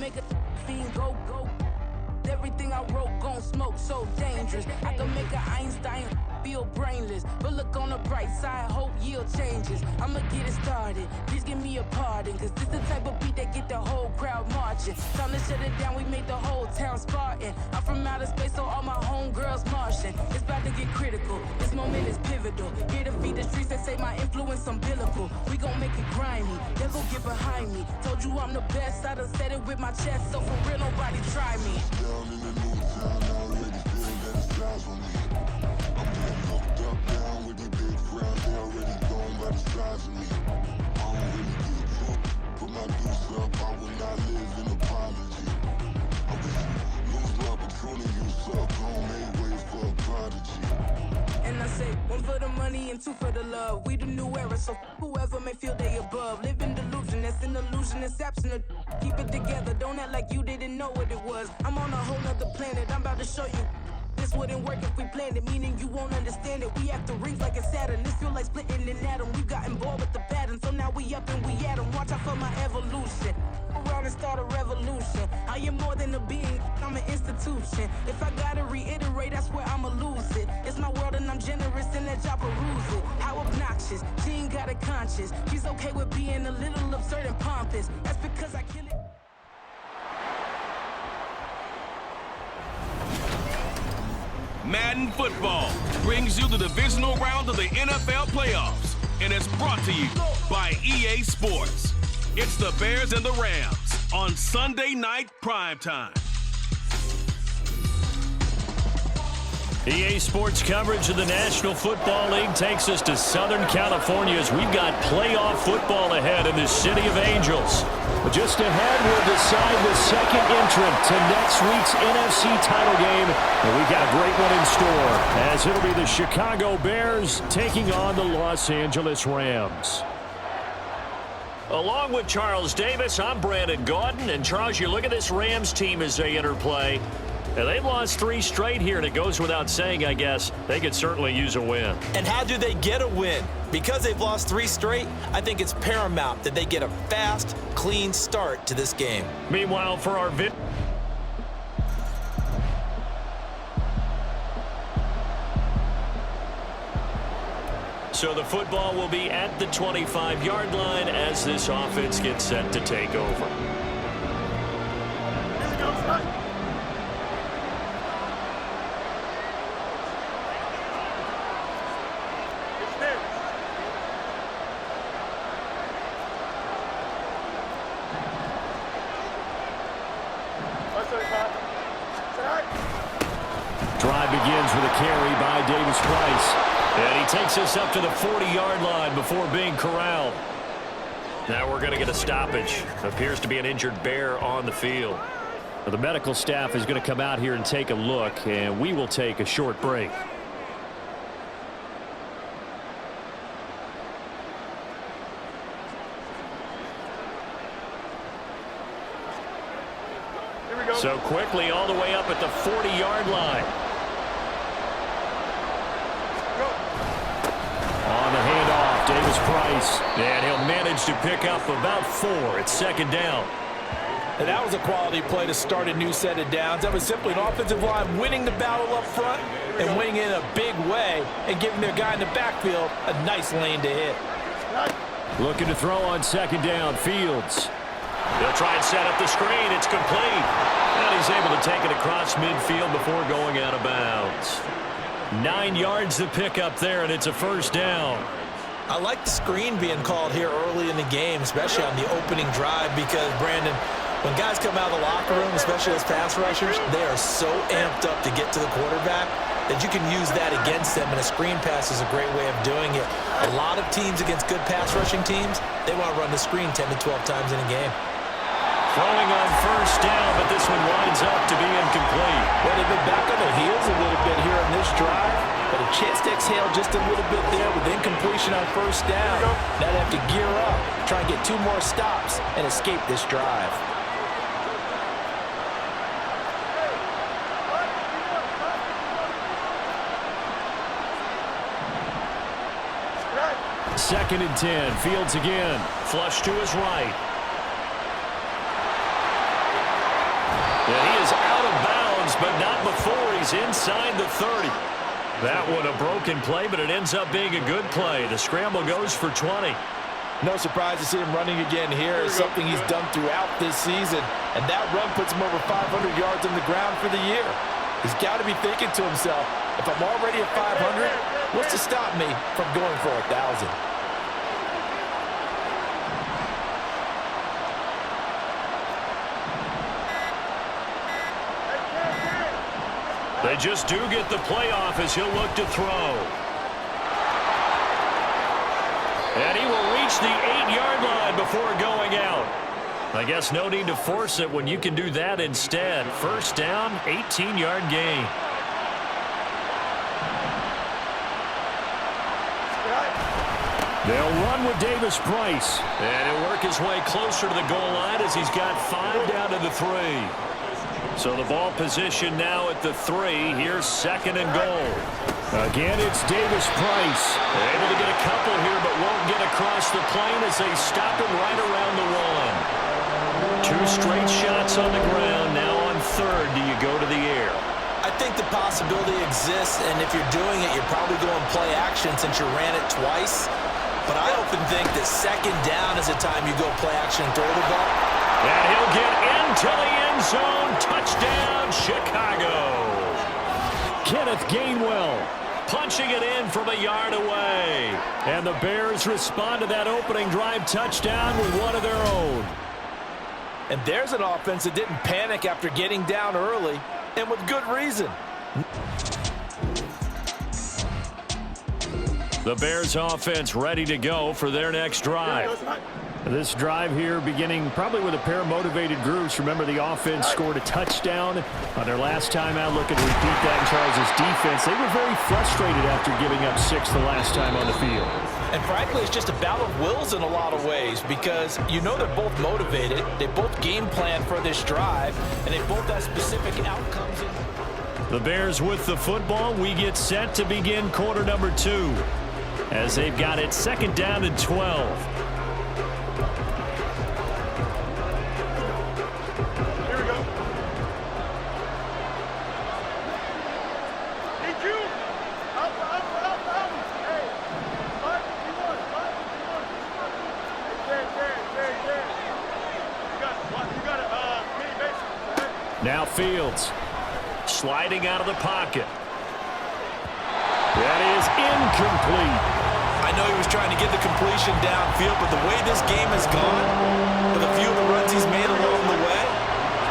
make a fiend go. Everything I wrote gon' smoke, so dangerous. I can make an Einstein feel brainless, but look on the bright side, hope yield changes. I'ma get it started, please give me a pardon, cause this the type of beat that get the whole crowd marching. Time to shut it down, we made the whole town Spartan. I'm from outer space, so all my homegirls Martian. It's about to get critical, this moment is pivotal. Here to feed the streets that say my influence umbilical. We gon' make it grimy, they'll go get behind me. Told you I'm the best, I done said it with my chest, so for real nobody try me. Down in the new town, I already feel that it's time for me. I'm getting hooked up down with these big crowds, they already gone by the size of me. I don't really give a fuck, put my deuce up, I will not live in apology. I wish you lose the opportunity, you suck, don't make way for a prodigy. And I say, one for the money and two for the love. We the new era, so whoever may feel they above. Live in delusion, that's an illusion, it's absent of. Keep it together, don't act like you didn't know what it was. I'm on a whole nother planet, I'm about to show you. This wouldn't work if we planned it, meaning you won't understand it. We have to rings like a Saturn, this feel like splitting an atom. We've gotten bored with the pattern, so now we up and we at 'em. Watch out for my evolution. Around and start a revolution. I am more than a being, I'm an institution. If I gotta reiterate, that's where I'ma lose it. It's my world and I'm generous and let y'all peruse it. How obnoxious, she ain't got a conscience. She's okay with being a little absurd and pompous. That's because I kill it. Madden Football brings you the divisional round of the NFL playoffs, and it's brought to you by EA Sports. It's the Bears and the Rams on Sunday night primetime. EA Sports coverage of the National Football League takes us to Southern California as we've got playoff football ahead in the City of Angels. But just ahead, we'll decide the second entrant to next week's NFC title game. And we've got a great one in store, as it'll be the Chicago Bears taking on the Los Angeles Rams. Along with Charles Davis, I'm Brandon Gaudin. And Charles, you look at this Rams team as they enter play. And they've lost 3 straight here, and it goes without saying, I guess, they could certainly use a win. And how do they get a win? Because they've lost 3 straight, I think it's paramount that they get a fast, clean start to this game. Meanwhile, for our So the football will be at the 25-yard line as this offense gets set to take over. Drive begins with a carry by Davis Price. And he takes us up to the 40-yard line before being corralled. Now we're going to get a stoppage. Appears to be an injured Bear on the field. Well, the medical staff is going to come out here and take a look, and we will take a short break. So quickly all the way up at the 40-yard line. On the handoff, Davis Price. And he'll manage to pick up about 4. It's second down. And that was a quality play to start a new set of downs. That was simply an offensive line winning the battle up front and winning in a big way and giving their guy in the backfield a nice lane to hit. Looking to throw on second down, Fields. They'll try and set up the screen. It's complete. And he's able to take it across midfield before going out of bounds. 9 yards to pick up there, and it's a first down. I like the screen being called here early in the game, especially on the opening drive, because, Brandon, when guys come out of the locker room, especially as pass rushers, they are so amped up to get to the quarterback that you can use that against them, and a screen pass is a great way of doing it. A lot of teams against good pass rushing teams, they want to run the screen 10 to 12 times in a game. Throwing on first down, but this one winds up to be incomplete. Well, they've been back on their heels a little bit here on this drive, but a chance to exhale just a little bit there with incompletion on first down. Now they have to gear up, try and get 2 more stops, and escape this drive. Second and 10, Fields again. Flush to his right. And he is out of bounds, but not before he's inside the 30. That one a broken play, but it ends up being a good play. The scramble goes for 20. No surprise to see him running again here. It's something he's done throughout this season. And that run puts him over 500 yards on the ground for the year. He's got to be thinking to himself, if I'm already at 500, what's to stop me from going for 1,000? They just do get the playoff as he'll look to throw. And he will reach the 8-yard line before going out. I guess no need to force it when you can do that instead. First down, 18-yard gain. They'll run with Davis Price. And he'll work his way closer to the goal line as he's got 5 down to the 3. So the ball position now at the 3. Here's second and goal. Again, it's Davis Price. They're able to get a couple here, but won't get across the plane as they stop him right around the 1. 2 straight shots on the ground. Now on third, do you go to the air? I think the possibility exists, and if you're doing it, you're probably going play action since you ran it twice. But I often think that second down is the time you go play action and throw the ball. And he'll get into the end zone. Touchdown, Chicago. Kenneth Gainwell punching it in from a yard away. And the Bears respond to that opening drive touchdown with one of their own. And there's an offense that didn't panic after getting down early, and with good reason. The Bears offense ready to go for their next drive. This drive here beginning probably with a pair of motivated groups. Remember, the offense scored a touchdown on their last time out. Looking to repeat that in Charles' defense. They were very frustrated after giving up 6 the last time on the field. And frankly, it's just a battle of wills in a lot of ways because you know they're both motivated. They both game plan for this drive, and they both have specific outcomes. The Bears with the football. We get set to begin quarter number 2 as they've got it second down and 12. Now Fields sliding out of the pocket. That is incomplete. I know he was trying to get the completion downfield, but the way this game has gone, with a few of the runs he's made along the way,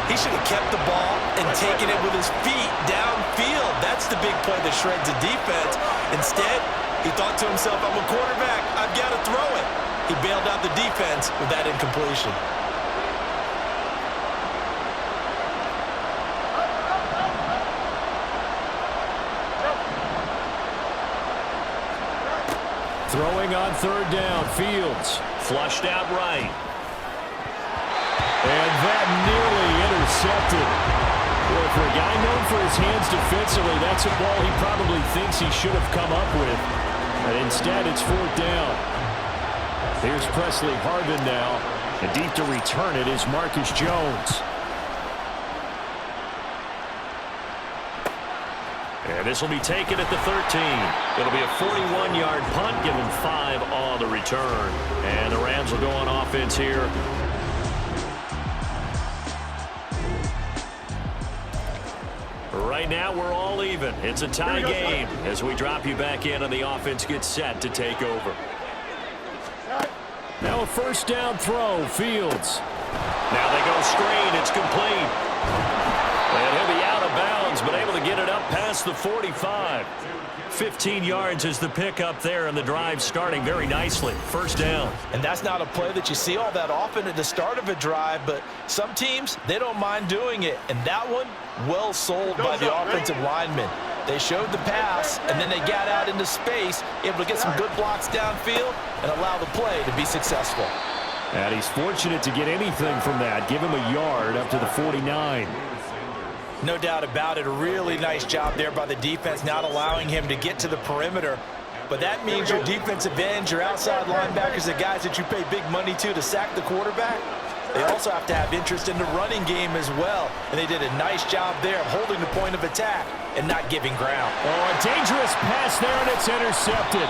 he should have kept the ball and taken it with his feet downfield. That's the big play that shreds the defense. Instead, he thought to himself, I'm a quarterback, I've got to throw it. He bailed out the defense with that incompletion. Throwing on third down, Fields flushed out right. And that nearly intercepted. Well, for a guy known for his hands defensively, that's a ball he probably thinks he should have come up with. And instead, it's fourth down. Here's Presley Harvin now. And deep to return it is Marcus Jones. And this will be taken at the 13. It'll be a 41-yard punt, give them 5 on the return. And the Rams will go on offense here. Right now, we're all even. It's a tie game as we drop you back in and the offense gets set to take over. Now a first down throw, Fields. Now they go screen, it's complete. And he'll be out of bounds, but able to get it up past the 45. 15 yards is the pickup there, and the drive starting very nicely. First down. And that's not a play that you see all that often at the start of a drive, but some teams, they don't mind doing it. And that one, well sold by the offensive lineman. They showed the pass, and then they got out into space, able to get some good blocks downfield and allow the play to be successful. And he's fortunate to get anything from that. Give him a yard up to the 49. No doubt about it. A really nice job there by the defense, not allowing him to get to the perimeter. But that means your defensive ends, your outside linebackers, the guys that you pay big money to sack the quarterback, They also have to have interest in the running game as well. And they did a nice job there of holding the point of attack and not giving ground. Oh, a dangerous pass there, and it's intercepted.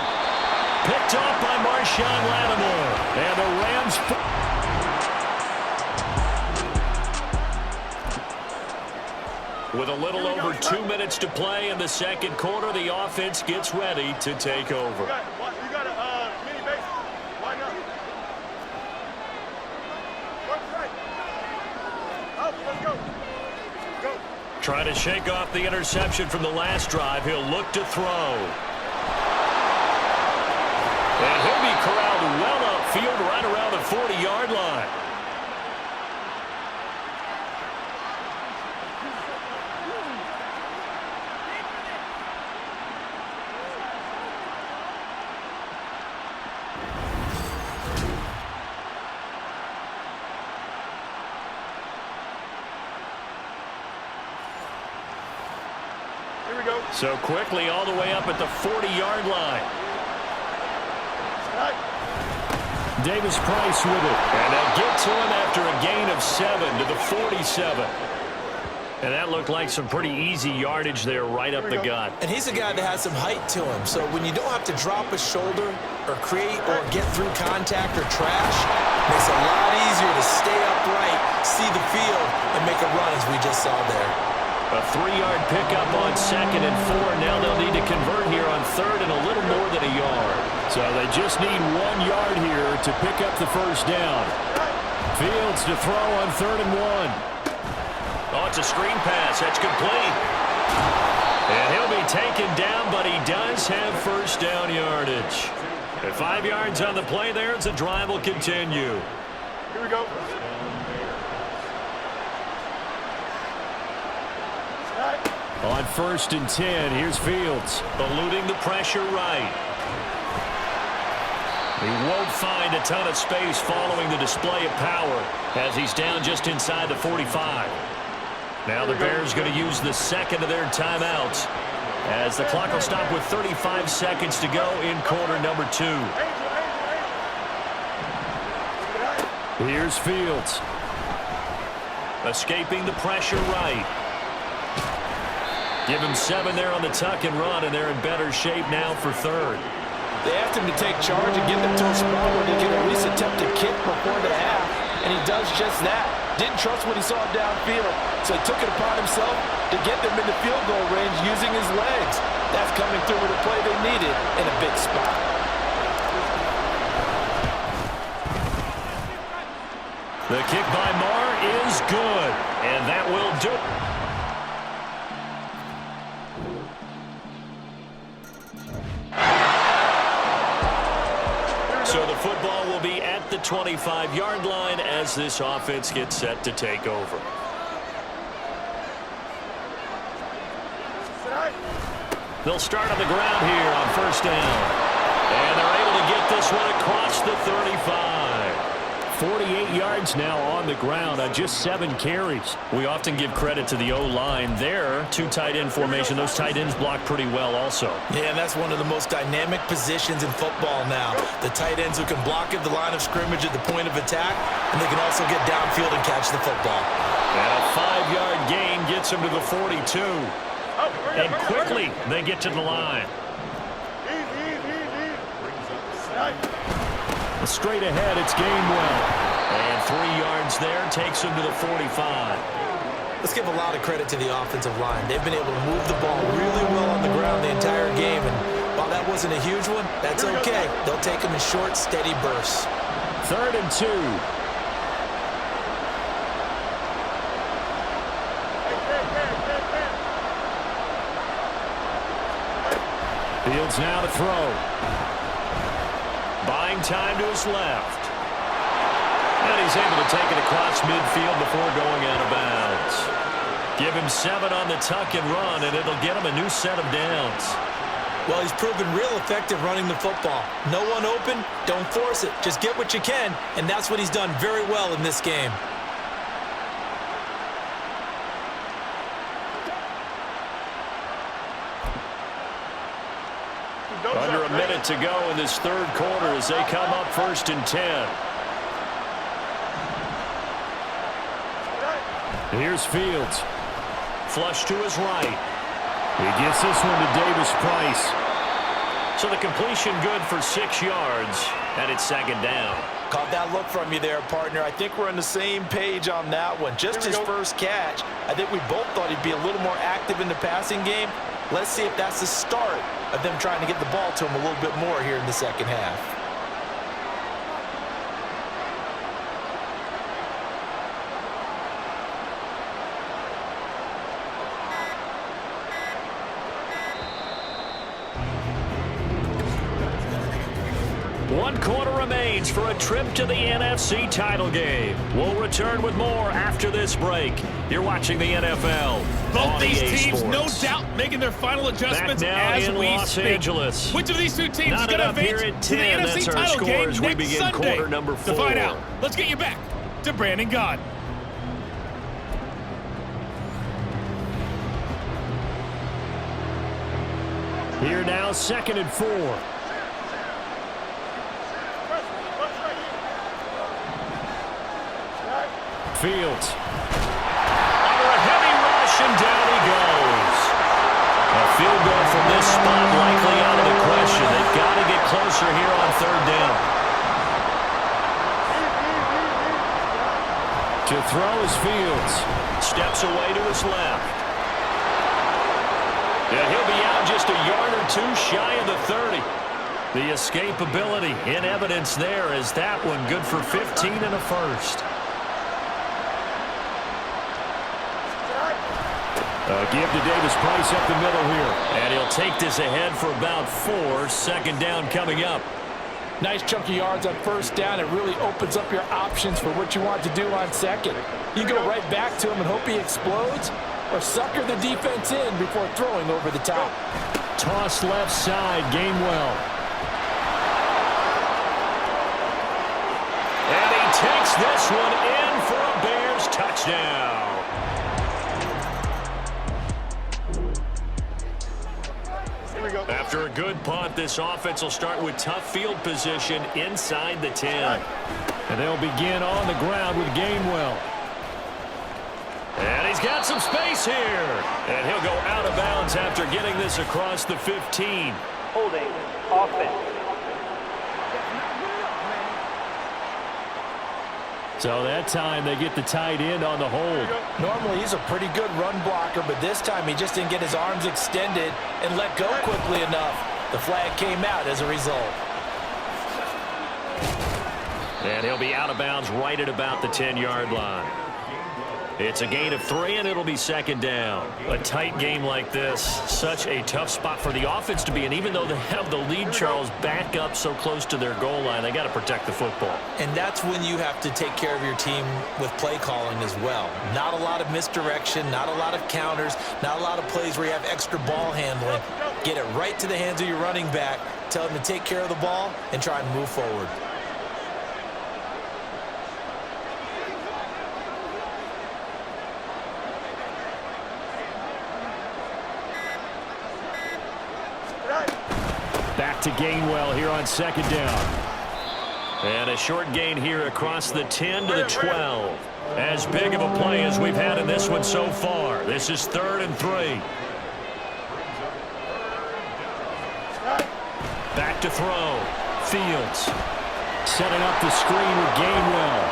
Picked off by Marshawn Lattimore. And the Rams... With a little over 2 minutes to play in the second quarter, the offense gets ready to take over. You got a mini base. Line up. Work right. Out. Let's go. Go. Trying to shake off the interception from the last drive. He'll look to throw. And he'll be corralled well upfield right around the 40-yard line. Here we go. So quickly all the way up at the 40-yard line. Davis Price with it. And they'll get to him after a gain of 7 to the 47. And that looked like some pretty easy yardage there right up the gut. And he's a guy that has some height to him. So when you don't have to drop a shoulder or create or get through contact or trash, it makes it a lot easier to stay upright, see the field, and make a run as we just saw there. A 3-yard pickup on 2nd and 4. Now they'll need to convert here on 3rd and a little more than a yard. So they just need 1 yard here to pick up the first down. Fields to throw on 3rd and 1. Oh, it's a screen pass. That's complete. And he'll be taken down, but he does have first down yardage. At 5 yards on the play there, the drive will continue. Here we go. On 1st and 10, here's Fields, eluding the pressure right. He won't find a ton of space following the display of power as he's down just inside the 45. Now the Bears going to use the second of their timeouts as the clock will stop with 35 seconds to go in quarter number 2. Here's Fields. Escaping the pressure right. Give him 7 there on the tuck and run, and they're in better shape now for 3rd. They asked him to take charge and get them to a spot where they can at least attempt a kick before the half, and he does just that. Didn't trust what he saw downfield, so he took it upon himself to get them in the field goal range using his legs. That's coming through with a play they needed in a big spot. The kick by Marr is good, and that will do it. So the football will be at the 25-yard line as this offense gets set to take over. They'll start on the ground here on 1st down. And they're able to get this one across the 35. 48 yards now on the ground on just 7 carries. We often give credit to the O-line there. 2 tight end formation. Those tight ends block pretty well also. Yeah, and that's one of the most dynamic positions in football now. The tight ends who can block at the line of scrimmage at the point of attack, and they can also get downfield and catch the football. And a 5-yard gain gets them to the 42. And quickly they get to the line. Straight ahead, it's Gainwell. And 3 yards there takes him to the 45. Let's give a lot of credit to the offensive line. They've been able to move the ball really well on the ground the entire game. And while that wasn't a huge one, that's okay. They'll take them in short, steady bursts. 3rd and 2. Fields now to throw. Buying time to his left. And he's able to take it across midfield before going out of bounds. Give him 7 on the tuck and run, and it'll get him a new set of downs. Well, he's proven real effective running the football. No one open, don't force it. Just get what you can, and that's what he's done very well in this game. Under a minute to go in this 3rd quarter as they come up 1st and 10. Here's Fields. Flush to his right. He gets this one to Davis Price. So the completion good for 6 yards, and it's second down. Caught that look from you there, partner. I think we're on the same page on that one. Just his first catch. I think we both thought he'd be a little more active in the passing game. Let's see if that's the start of them trying to get the ball to him a little bit more here in the second half. One quarter remains for a trip to the NFC title game. We'll return with more after this break. You're watching the NFL. Both these teams, Sports. no doubt, making their final adjustments as in we Los speak. Angeles. Which of these two teams is Not going to enough here advance at to the 10. NFC That's our title game scores. We next begin Sunday? quarter number 4. To find out, let's get you back to Brandon Gott. Here now, 2nd and 4. Fields. Under a heavy rush, and down he goes. A field goal from this spot likely out of the question. They've got to get closer here on 3rd down. To throw is Fields. Steps away to his left. Yeah, he'll be out just a yard or two shy of the 30. The escapability in evidence there is that one good for 15 and a first. Give to Davis Price up the middle here. And he'll take this ahead for about 4. 2nd down coming up. Nice chunk of yards on 1st down. It really opens up your options for what you want to do on 2nd. You go right back to him and hope he explodes, or sucker the defense in before throwing over the top. Toss left side, Gainwell. And he takes this one in for a Bears touchdown. After a good punt, this offense will start with tough field position inside the 10. And they'll begin on the ground with Gainwell. And he's got some space here. And he'll go out of bounds after getting this across the 15. Holding offense. So that time they get the tight end on the hold. Normally he's a pretty good run blocker, but this time he just didn't get his arms extended and let go quickly enough. The flag came out as a result. And he'll be out of bounds right at about the 10-yard line. It's a gain of 3, and it'll be 2nd down. A tight game like this, such a tough spot for the offense to be in. Even though they have the lead, Charles, back up so close to their goal line, they got to protect the football. And that's when you have to take care of your team with play calling as well. Not a lot of misdirection, not a lot of counters, not a lot of plays where you have extra ball handling. Get it right to the hands of your running back, tell him to take care of the ball, and try and move forward. Back to Gainwell here on 2nd down. And a short gain here across the 10 to the 12. As big of a play as we've had in this one so far. This is 3rd and 3. Back to throw. Fields. Setting up the screen with Gainwell.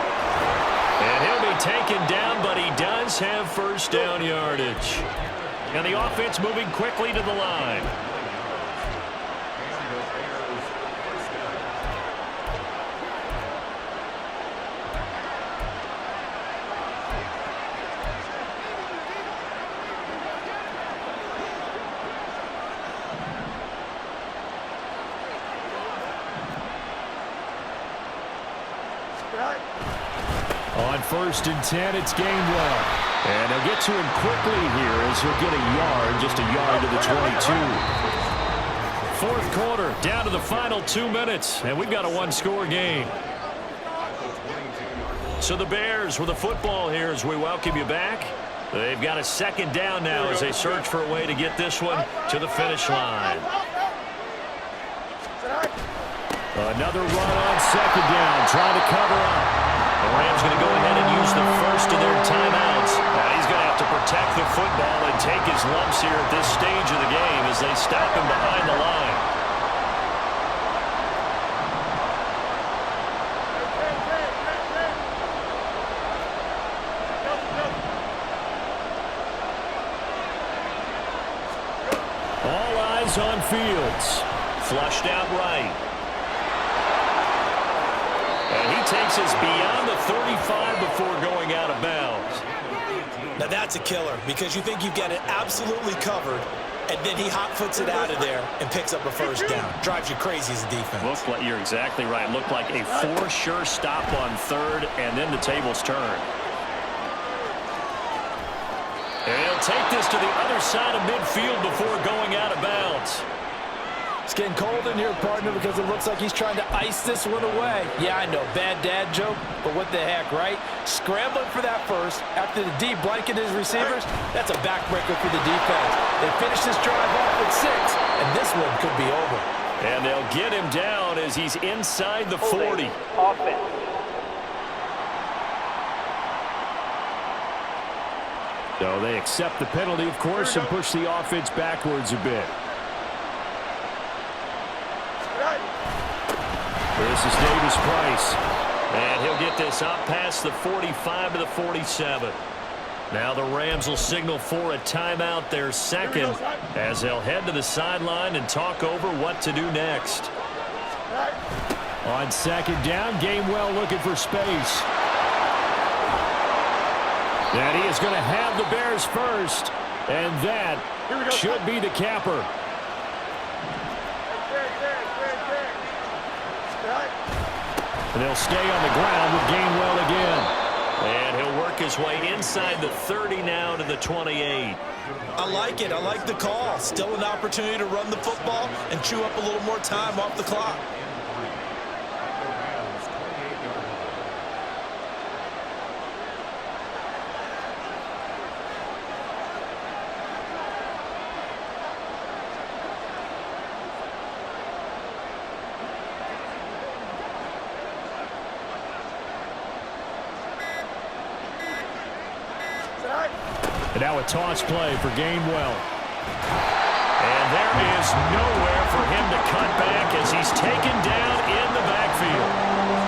And he'll be taken down, but he does have 1st down yardage. And the offense moving quickly to the line. On 1st and 10, it's Gainwell. And they'll get to him quickly here as he'll get a yard, just a yard to the 22. 4th quarter, down to the final 2 minutes, and we've got a 1-score game. So the Bears with the football here as we welcome you back. They've got a 2nd down now as they search for a way to get this one to the finish line. Another run on 2nd down, trying to cover up. The Rams going to go ahead and use the first of their timeouts. football and take his lumps here at this stage of the game as they stop him behind the line. All eyes on Fields. Flushed out right. And he takes us beyond the 35 before going out of bounds. Now that's a killer because you think you've got it absolutely covered, and then he hot-foots it out of there and picks up a first down. Drives you crazy as a defense. Looked like, you're exactly right. Looked like a for-sure stop on third, and then the tables turned. And he'll take this to the other side of midfield before going out of bounds. It's getting cold in here, partner, because it looks like he's trying to ice this one away. Yeah, I know, bad dad joke, but what the heck, right? Scrambling for that first after the D blanket his receivers, that's a backbreaker for the defense. They finish this drive off with 6, and this one could be over. And they'll get him down as he's inside the 40. Offense. So they accept the penalty, of course, and push the offense backwards a bit. This is Davis Price. And he'll get this up past the 45 to the 47. Now the Rams will signal for a timeout, their second, as they'll head to the sideline and talk over what to do next. On second down, Gainwell looking for space. And he is going to have the Bears first. And that should be the capper. And they'll stay on the ground with Gainwell again. And he'll work his way inside the 30 now to the 28. I like it. I like the call. Still an opportunity to run the football and chew up a little more time off the clock. And now a toss play for Gainwell. And there is nowhere for him to cut back as he's taken down in the backfield.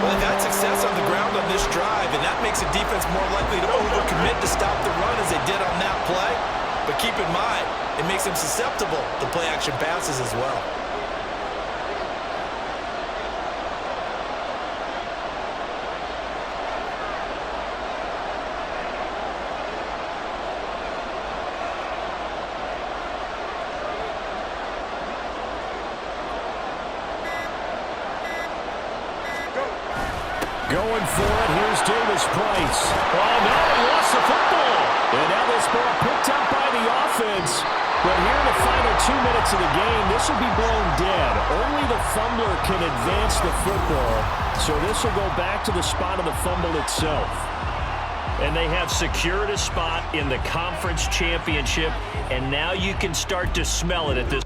Well, they've had success on the ground on this drive, and that makes a defense more likely to overcommit to stop the run as they did on that play. But keep in mind, it makes them susceptible to play-action passes as well. Going for it, here's Davis Price. Oh, no, he lost the football. And now this ball picked up by the offense. But here in the final 2 minutes of the game, this will be blown dead. Only the fumbler can advance the football. So this will go back to the spot of the fumble itself. And they have secured a spot in the conference championship, and now you can start to smell it at this